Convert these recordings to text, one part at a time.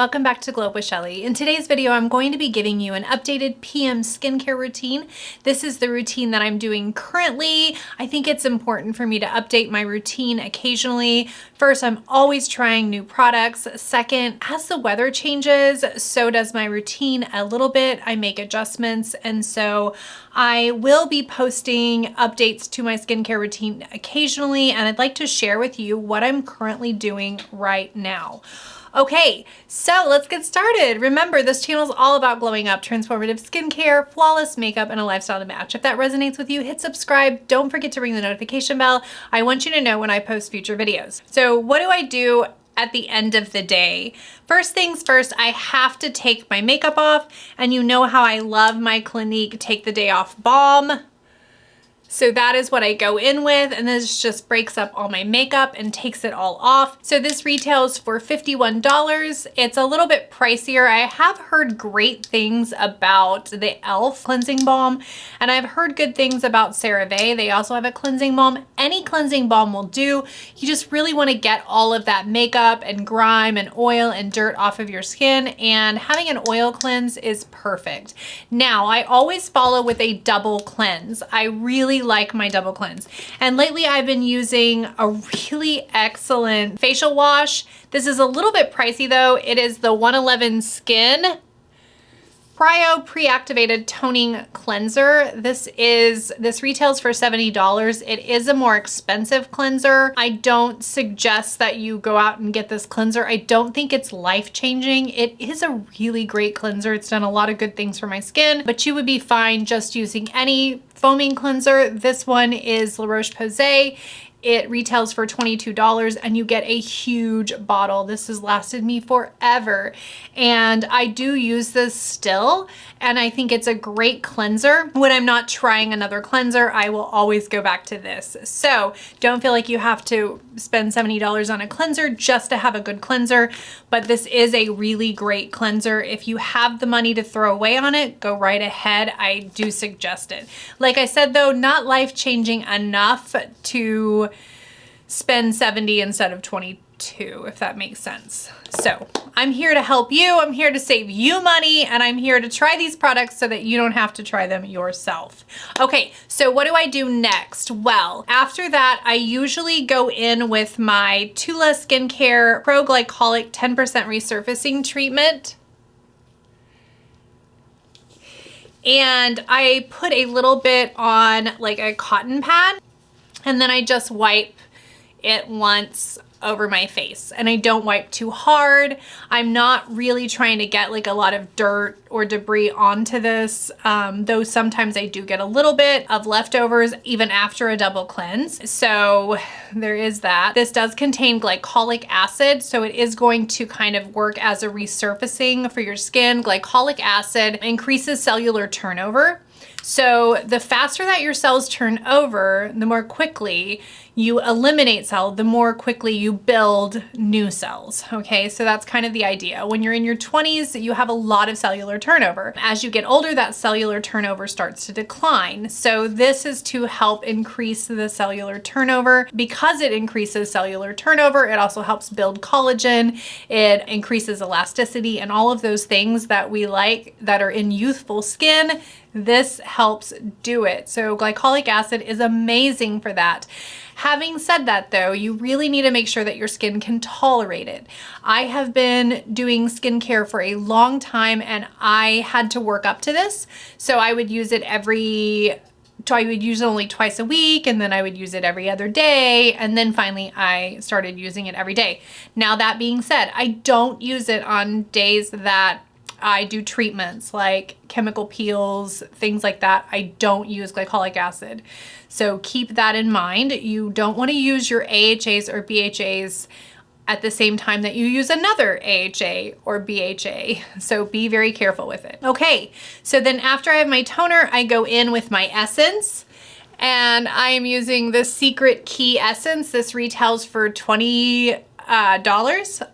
welcome back to Glow Up with Shelly. In today's video, I'm going to be giving you an updated PM skincare routine. This is the routine that I'm doing currently. I think it's important for me to update my routine occasionally. First, I'm always trying new products. Second, as the weather changes, so does my routine a little bit. I make adjustments, and so I will be posting updates to my skincare routine occasionally, and I'd like to share with you what I'm currently doing right now. Okay, so let's get started. Remember, this channel is all about glowing up, transformative skincare, flawless makeup, and a lifestyle to match. If that resonates with you, hit subscribe. Don't forget to ring the notification bell. I want you to know when I post future videos. So what do I do at the end of the day? First things first, I have to take my makeup off, and you know how I love my Clinique Take the Day Off Balm. So that is what I go in with, and this just breaks up all my makeup and takes it all off. So this retails for $51. It's a little bit pricier. I have heard great things about the e.l.f. cleansing balm, and I've heard good things about CeraVe. They also have a cleansing balm. Any cleansing balm will do. You just really want to get all of that makeup and grime and oil and dirt off of your skin, and having an oil cleanse is perfect. Now, I always follow with a double cleanse. I really like my double cleanse. And lately I've been using a really excellent facial wash. This is a little bit pricey though. It is the 111 Skin Cryo Pre-Activated Toning Cleanser. This retails for $70. It is a more expensive cleanser. I don't suggest that you go out and get this cleanser. I don't think it's life-changing. It is a really great cleanser. It's done a lot of good things for my skin, but you would be fine just using any foaming cleanser. This one is La Roche-Posay. It retails for $22 and you get a huge bottle. This has lasted me forever. And I do use this still, and I think it's a great cleanser. When I'm not trying another cleanser, I will always go back to this. So don't feel like you have to spend $70 on a cleanser just to have a good cleanser, but this is a really great cleanser. If you have the money to throw away on it, go right ahead. I do suggest it. Like I said though, not life-changing enough to spend $70 instead of $22, if that makes sense. So I'm here to help you. I'm here to save you money, and I'm here to try these products so that you don't have to try them yourself. Okay, so what do I do next? Well, after that, I usually go in with my Tula Skincare Pro Glycolic 10% Resurfacing Treatment. And I put a little bit on like a cotton pad, and then I just wipe it once over my face, and I don't wipe too hard. I'm not really trying to get like a lot of dirt or debris onto this, though sometimes I do get a little bit of leftovers even after a double cleanse. So there is that. This does contain glycolic acid, so it is going to kind of work as a resurfacing for your skin. Glycolic acid increases cellular turnover. So the faster that your cells turn over, the more quickly you eliminate cells, the more quickly you build new cells. Okay, so that's kind of the idea. When you're in your 20s, you have a lot of cellular turnover. As you get older, that cellular turnover starts to decline. So this is to help increase the cellular turnover. Because it increases cellular turnover, it also helps build collagen. It increases elasticity and all of those things that we like that are in youthful skin. This helps do it. So glycolic acid is amazing for that. Having said that though, you really need to make sure that your skin can tolerate it. I have been doing skincare for a long time, and I had to work up to this. So I would use it only twice a week, and then I would use it every other day, and then finally I started using it every day. Now that being said, I don't use it on days that I do treatments like chemical peels, things like that. I don't use glycolic acid. So keep that in mind. You don't want to use your AHAs or BHAs at the same time that you use another AHA or BHA. So be very careful with it. Okay, so then after I have my toner, I go in with my essence. And I am using the Secret Key Essence. This retails for $20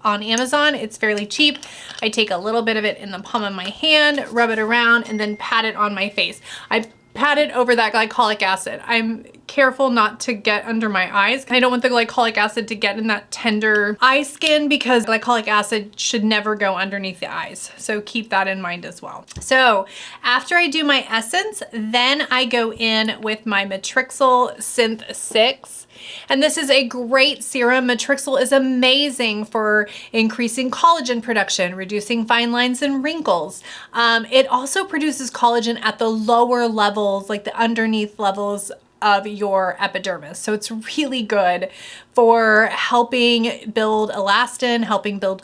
on Amazon. It's fairly cheap. I take a little bit of it in the palm of my hand, rub it around, and then pat it on my face. I pat it over that glycolic acid. I'm careful not to get under my eyes. I don't want the glycolic acid to get in that tender eye skin because glycolic acid should never go underneath the eyes. So keep that in mind as well. So after I do my essence, then I go in with my MATRXYL Synth 6. And this is a great serum. MATRXYL is amazing for increasing collagen production, reducing fine lines and wrinkles. It also produces collagen at the lower levels, like the underneath levels of your epidermis. So it's really good for helping build elastin, helping build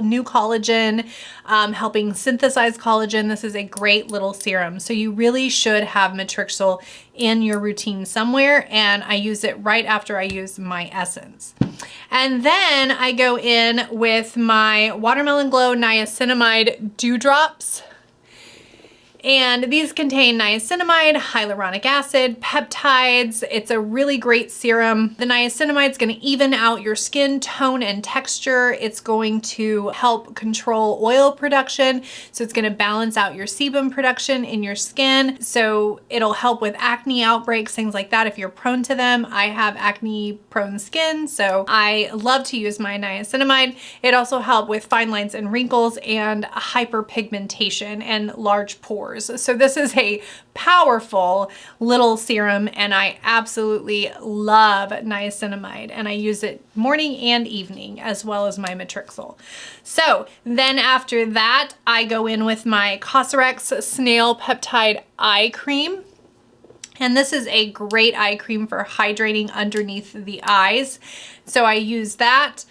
new collagen, helping synthesize collagen. This is a great little serum. So you really should have MATRXYL in your routine somewhere, and I use it right after I use my essence. And then I go in with my Watermelon Glow Niacinamide Dewdrops. And these contain niacinamide, hyaluronic acid, peptides. It's a really great serum. The niacinamide is going to even out your skin tone and texture. It's going to help control oil production. So it's going to balance out your sebum production in your skin. So it'll help with acne outbreaks, things like that if you're prone to them. I have acne prone skin, so I love to use my niacinamide. It also helps with fine lines and wrinkles and hyperpigmentation and large pores. So this is a powerful little serum, and I absolutely love niacinamide, and I use it morning and evening as well as my MATRXYL. So then after that, I go in with my Cosrx Snail Peptide Eye Cream. And this is a great eye cream for hydrating underneath the eyes. So I use that.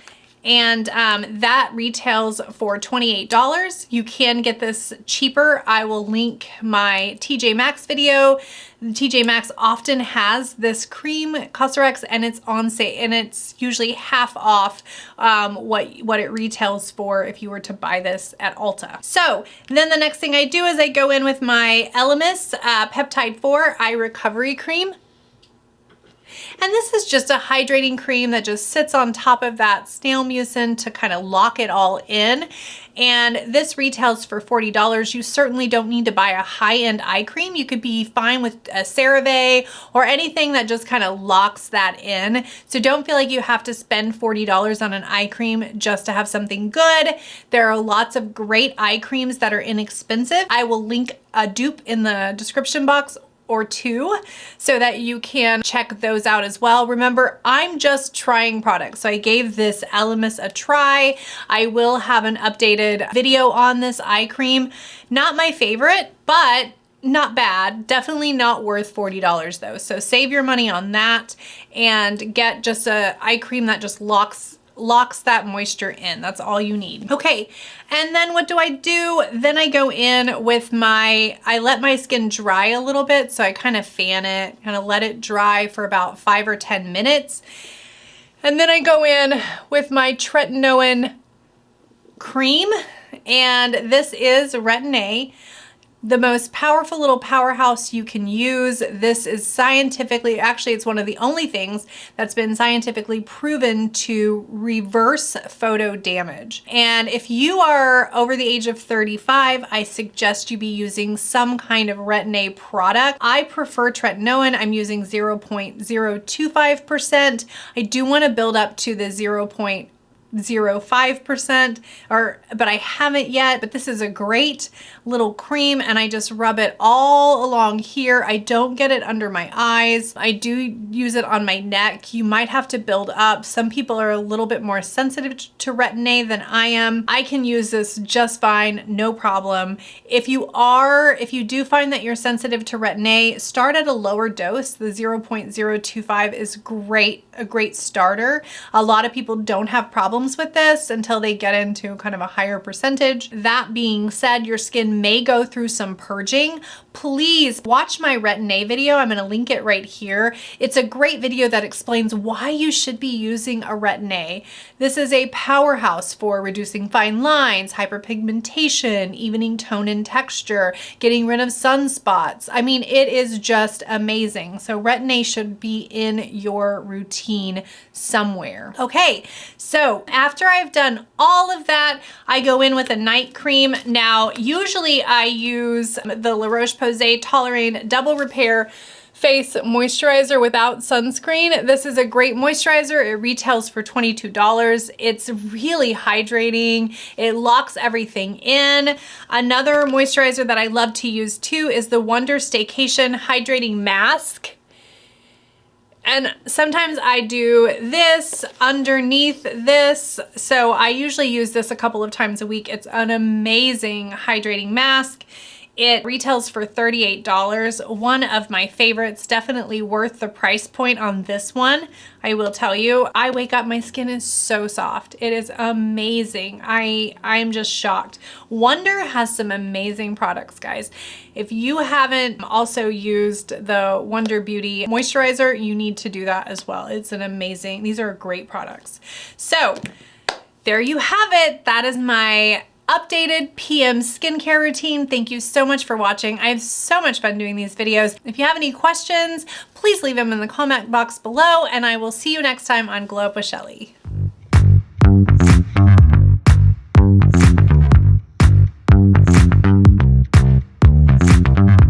And that retails for $28. You can get this cheaper. I will link my TJ Maxx video. TJ Maxx often has this cream, Cosrx, and it's on sale, and it's usually half off what it retails for if you were to buy this at Ulta. So then the next thing I do is I go in with my Elemis Peptide 4 Eye Recovery Cream. And this is just a hydrating cream that just sits on top of that snail mucin to kind of lock it all in. And this retails for $40. You certainly don't need to buy a high-end eye cream. You could be fine with a CeraVe or anything that just kind of locks that in. So don't feel like you have to spend $40 on an eye cream just to have something good. There are lots of great eye creams that are inexpensive. I will link a dupe in the description box or two so that you can check those out as well. Remember, I'm just trying products. So I gave this Elemis a try. I will have an updated video on this eye cream. Not my favorite, but not bad. Definitely not worth $40 though. So save your money on that and get just a eye cream that just locks that moisture in. That's all you need. Okay, and then what do? Then I go in with I let my skin dry a little bit, so I kind of fan it, kind of let it dry for about 5 or 10 minutes. And then I go in with my TRETINOIN cream, and this is retin-A. The most powerful little powerhouse you can use. This is scientifically, actually it's one of the only things that's been scientifically proven to reverse photo damage. And if you are over the age of 35, I suggest you be using some kind of retin-A product. I prefer TRETINOIN. I'm using 0.025%. I do want to build up to the 0.05%, but I haven't yet. But this is a great little cream, and I just rub it all along here. I don't get it under my eyes. I do use it on my neck. You might have to build up. Some people are a little bit more sensitive to retin-A than I am. I can use this just fine, no problem. If you do find that you're sensitive to retin-A, start at a lower dose. The 0.025 is a great starter. A lot of people don't have problems with this until they get into kind of a higher percentage. That being said, your skin may go through some purging. Please watch my retin-A video. I'm going to link it right here. It's a great video that explains why you should be using a retin-A. This is a powerhouse for reducing fine lines, hyperpigmentation, evening tone and texture, getting rid of sunspots. I mean, it is just amazing. So retin-A should be in your routine somewhere. Okay, so after I've done all of that, I go in with a night cream. Now, usually I use the La Roche-Posay Toleriane Double Repair face moisturizer without sunscreen. This is a great moisturizer. It retails for $22. It's really hydrating. It locks everything in. Another moisturizer that I love to use too is the Wonder Staycation Hydrating Mask. And sometimes I do this underneath this. So I usually use this a couple of times a week. It's an amazing hydrating mask. It retails for $38. One of my favorites, definitely worth the price point on this one. I will tell you, I wake up, my skin is so soft. It is amazing. I'm just shocked. Wonder has some amazing products, guys. If you haven't also used the Wonder Beauty moisturizer, you need to do that as well. It's an amazing, these are great products. So there you have it. That is my updated PM skincare routine. Thank you so much for watching. I have so much fun doing these videos. If you have any questions, please leave them in the comment box below, and I will see you next time on Glow Up with Shelly.